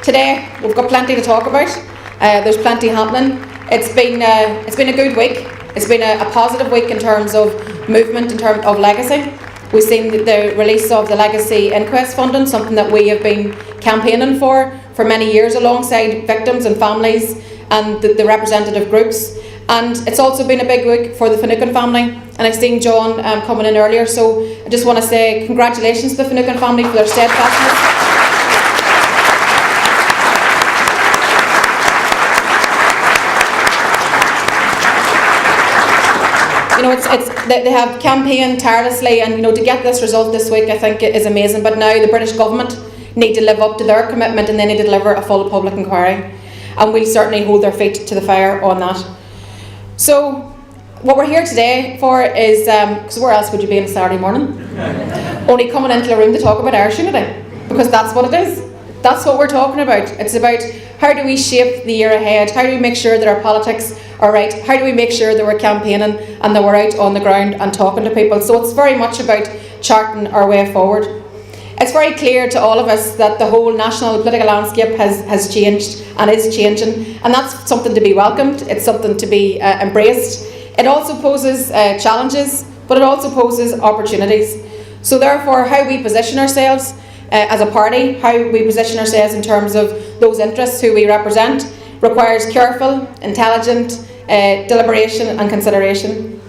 Today we've got plenty to talk about. There's plenty happening. It's been a good week. It's been a positive week in terms of movement, in terms of legacy. We've seen the release of the Legacy Inquest funding, something that we have been campaigning for many years alongside victims and families and the representative groups. And it's also been a big week for the Finucane family. And I've seen John coming in earlier, so I just want to say congratulations to the Finucane family for their steadfastness. You know, they have campaigned tirelessly, and to get this result this week, I think it is amazing. But now the British government need to live up to their commitment, and they need to deliver a full public inquiry. And we'll certainly hold their feet to the fire on that. So, what we're here today for is, because where else would you be on a Saturday morning? Only coming into the room to talk about Irish unity, because that's what it is. That's what we're talking about. It's about how do we shape the year ahead? How do we make sure that our politics are right? How do we make sure that we're campaigning and that we're out on the ground and talking to people? So it's very much about charting our way forward. It's very clear to all of us that the whole national political landscape has changed and is changing, and that's something to be welcomed. It's something to be embraced. It also poses challenges, but it also poses opportunities. So therefore, how we position ourselves as a party, how we position ourselves in terms of those interests who we represent, requires careful, intelligent deliberation and consideration.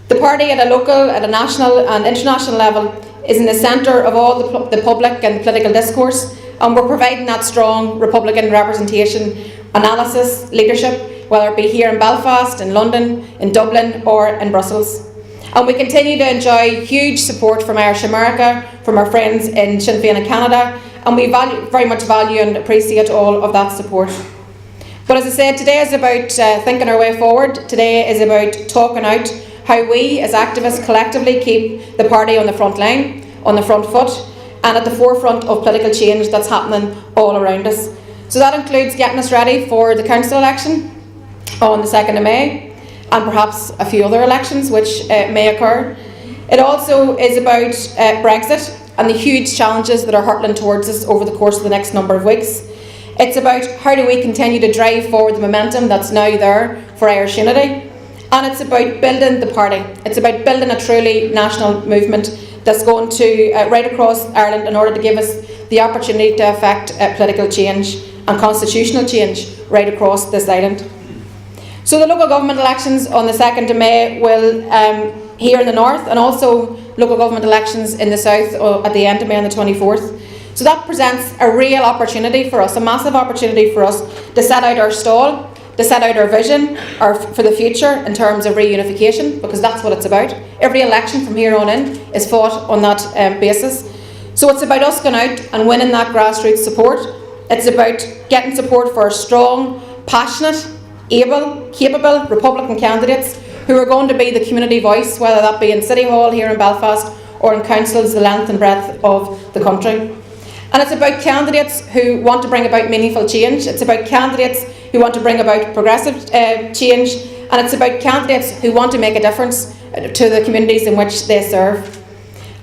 The party at a local, at a national and international level is in the centre of all the public and political discourse, and we're providing that strong Republican representation, analysis, leadership, whether it be here in Belfast, in London, in Dublin or in Brussels. And we continue to enjoy huge support from Irish America, from our friends in Sinn Féin in Canada, and we very much value and appreciate all of that support. But as I said, today is about thinking our way forward. Today is about talking out how we as activists collectively keep the party on the front line, on the front foot, and at the forefront of political change that's happening all around us. So that includes getting us ready for the council election on the 2nd of May, and perhaps a few other elections which may occur. It also is about Brexit and the huge challenges that are hurtling towards us over the course of the next number of weeks. It's about how do we continue to drive forward the momentum that's now there for Irish unity. And it's about building the party. It's about building a truly national movement that's going to right across Ireland in order to give us the opportunity to effect political change and constitutional change right across this island. So the local government elections on the 2nd of May will, here in the north, and also local government elections in the south at the end of May on the 24th. So that presents a real opportunity for us, a massive opportunity for us to set out our stall, to set out our vision for the future in terms of reunification, because that's what it's about. Every election from here on in is fought on that basis. So it's about us going out and winning that grassroots support. It's about getting support for strong, passionate, able, capable Republican candidates who are going to be the community voice, whether that be in City Hall here in Belfast or in councils the length and breadth of the country. And it's about candidates who want to bring about meaningful change. It's about candidates who want to bring about progressive change, and it's about candidates who want to make a difference to the communities in which they serve.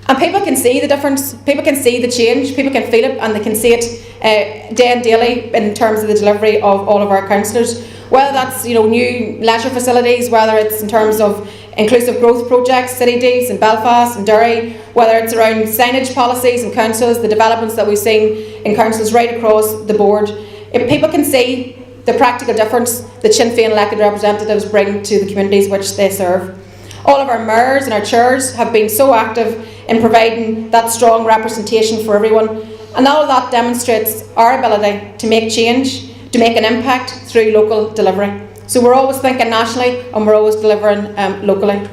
And people can see the difference, people can see the change, people can feel it, and they can see it day and daily in terms of the delivery of all of our councillors. Whether that's new leisure facilities, whether it's in terms of inclusive growth projects, city deals in Belfast and Derry, whether it's around signage policies in councils, the developments that we've seen in councils right across the board. If people can see the practical difference that Sinn Féin elected representatives bring to the communities which they serve. All of our mayors and our chairs have been so active in providing that strong representation for everyone, and all of that demonstrates our ability to make change, to make an impact through local delivery. So we're always thinking nationally and we're always delivering locally.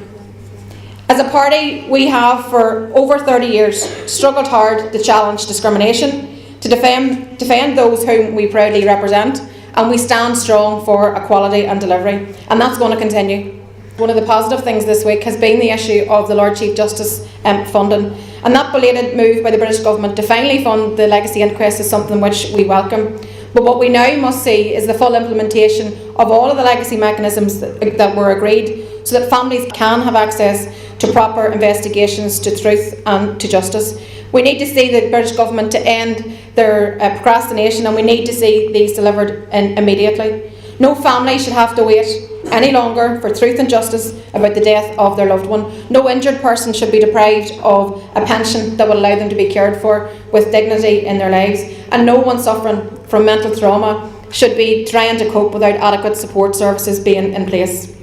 As a party, we have for over 30 years struggled hard to challenge discrimination, to defend those whom we proudly represent, and we stand strong for equality and delivery, and that's going to continue. One of the positive things this week has been the issue of the Lord Chief Justice funding, and that belated move by the British Government to finally fund the Legacy Inquest is something which we welcome. But what we now must see is the full implementation of all of the legacy mechanisms that were agreed, so that families can have access to proper investigations, to truth and to justice. We need to see the British Government to end their procrastination, and we need to see these delivered immediately. No family should have to wait any longer for truth and justice about the death of their loved one. No injured person should be deprived of a pension that will allow them to be cared for with dignity in their lives. And no one suffering from mental trauma should be trying to cope without adequate support services being in place.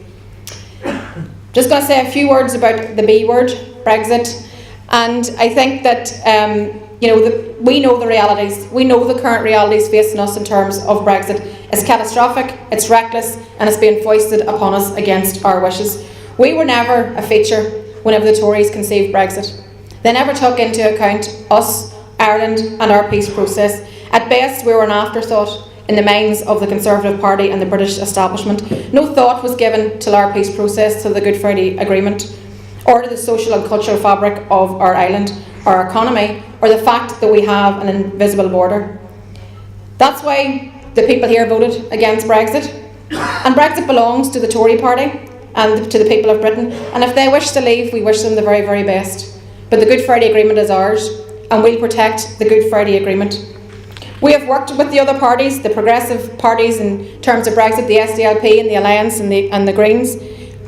Just going to say a few words about the B word, Brexit. And I think that we know the realities. We know the current realities facing us in terms of Brexit. It's catastrophic, it's reckless, and it's being foisted upon us against our wishes. We were never a feature whenever the Tories conceived Brexit. They never took into account us, Ireland, and our peace process. At best, we were an afterthought in the minds of the Conservative Party and the British establishment. No thought was given to our peace process, to the Good Friday Agreement, or to the social and cultural fabric of our island, our economy, or the fact that we have an invisible border. That's why the people here voted against Brexit. And Brexit belongs to the Tory party and to the people of Britain. And if they wish to leave, we wish them the very, very best. But the Good Friday Agreement is ours, and we'll protect the Good Friday Agreement. We have worked with the other parties, the progressive parties in terms of Brexit, the SDLP and the Alliance and the Greens.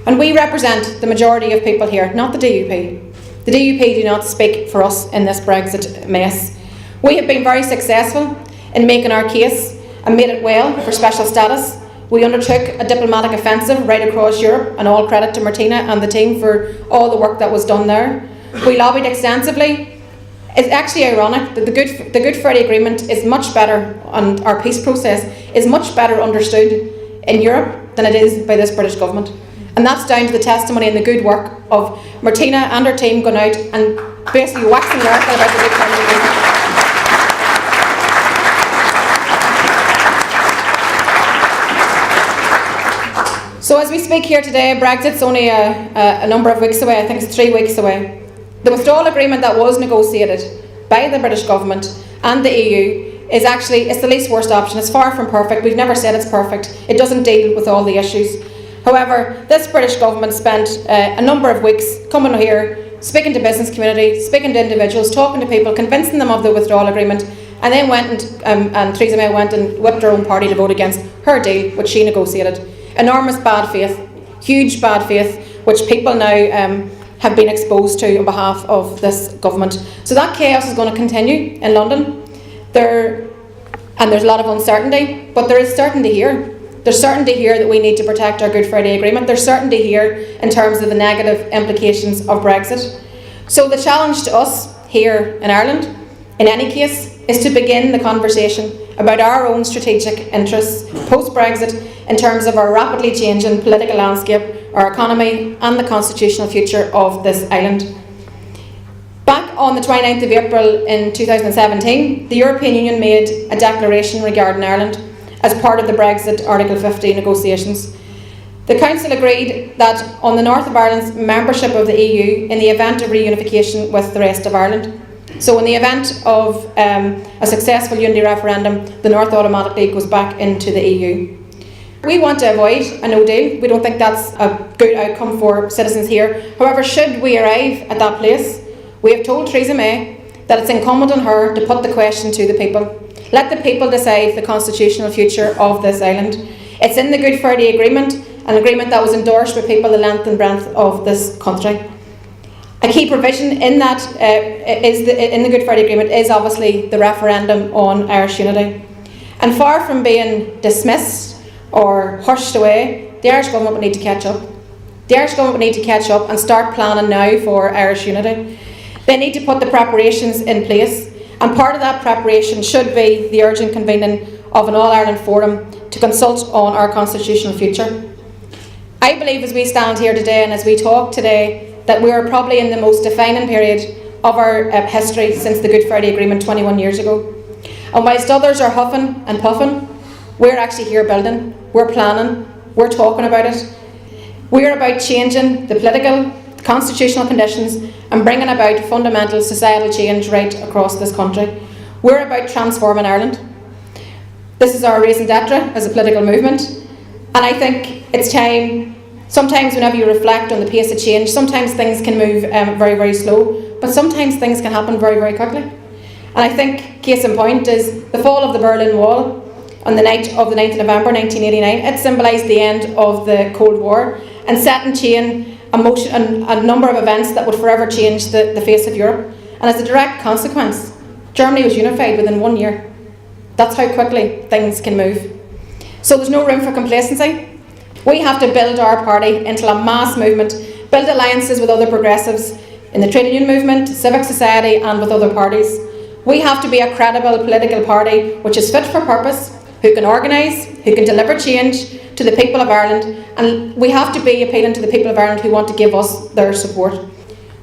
And we represent the majority of people here, not the DUP. The DUP do not speak for us in this Brexit mess. We have been very successful in making our case and made it well for special status. We undertook a diplomatic offensive right across Europe, and all credit to Martina and the team for all the work that was done there. We lobbied extensively. It's actually ironic that the Good Friday Agreement is much better, and our peace process is much better understood in Europe than it is by this British government. And that's down to the testimony and the good work of Martina and her team going out and basically waxing lyrical about the Good Friday Agreement. So as we speak here today, Brexit's only a number of weeks away. I think it's 3 weeks away. The withdrawal agreement that was negotiated by the British government and the EU is it's the least worst option. It's far from perfect. We've never said it's perfect. It doesn't deal with all the issues. However, this British government spent a number of weeks coming here, speaking to business community, speaking to individuals, talking to people, convincing them of the withdrawal agreement, and then and Theresa May went and whipped her own party to vote against her deal, which she negotiated. Enormous bad faith, huge bad faith, which people now have been exposed to on behalf of this government. So that chaos is going to continue in London. And there's a lot of uncertainty, but there is certainty here. There's certainty here that we need to protect our Good Friday Agreement. There's certainty here in terms of the negative implications of Brexit. So the challenge to us here in Ireland, in any case, is to begin the conversation about our own strategic interests post-Brexit in terms of our rapidly changing political landscape, our economy and the constitutional future of this island. Back on the 29th of April in 2017, the European Union made a declaration regarding Ireland as part of the Brexit Article 50 negotiations. The Council agreed that on the north of Ireland's membership of the EU in the event of reunification with the rest of Ireland. So in the event of a successful unity referendum, the north automatically goes back into the EU. We want to avoid a no deal. We don't think that's a good outcome for citizens here. However, should we arrive at that place, we have told Theresa May that it's incumbent on her to put the question to the people. Let the people decide the constitutional future of this island. It's in the Good Friday Agreement, an agreement that was endorsed by people the length and breadth of this country. A key provision in that in the Good Friday Agreement is obviously the referendum on Irish unity. And far from being dismissed or hushed away, the Irish government would need to catch up. The Irish government would need to catch up and start planning now for Irish unity. They need to put the preparations in place, and part of that preparation should be the urgent convening of an All-Ireland Forum to consult on our constitutional future. I believe as we stand here today and as we talk today that we are probably in the most defining period of our history since the Good Friday Agreement 21 years ago. And whilst others are huffing and puffing, we're actually here building, we're planning, we're talking about it. We're about changing the political, constitutional conditions and bringing about fundamental societal change right across this country. We're about transforming Ireland. This is our raison d'etre as a political movement, and I think it's time. Sometimes whenever you reflect on the pace of change, sometimes things can move very, very slow, but sometimes things can happen very, very quickly. And I think, case in point, is the fall of the Berlin Wall on the night of the 9th of November 1989. It symbolised the end of the Cold War and set in chain a number of events that would forever change the face of Europe. And as a direct consequence, Germany was unified within 1 year. That's how quickly things can move. So there's no room for complacency. We have to build our party into a mass movement, build alliances with other progressives in the trade union movement, civic society and with other parties. We have to be a credible political party which is fit for purpose, who can organise, who can deliver change to the people of Ireland, and we have to be appealing to the people of Ireland who want to give us their support.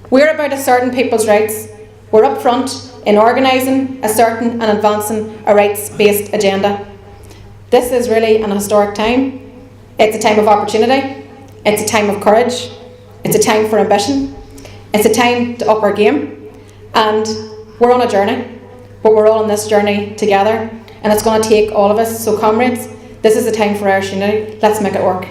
We're about asserting people's rights. We're up front in organising, asserting and advancing a rights-based agenda. This is really an historic time. It's a time of opportunity. It's a time of courage. It's a time for ambition. It's a time to up our game. And we're on a journey, but we're all on this journey together, and it's going to take all of us. So comrades, this is a time for Irish unity. Let's make it work.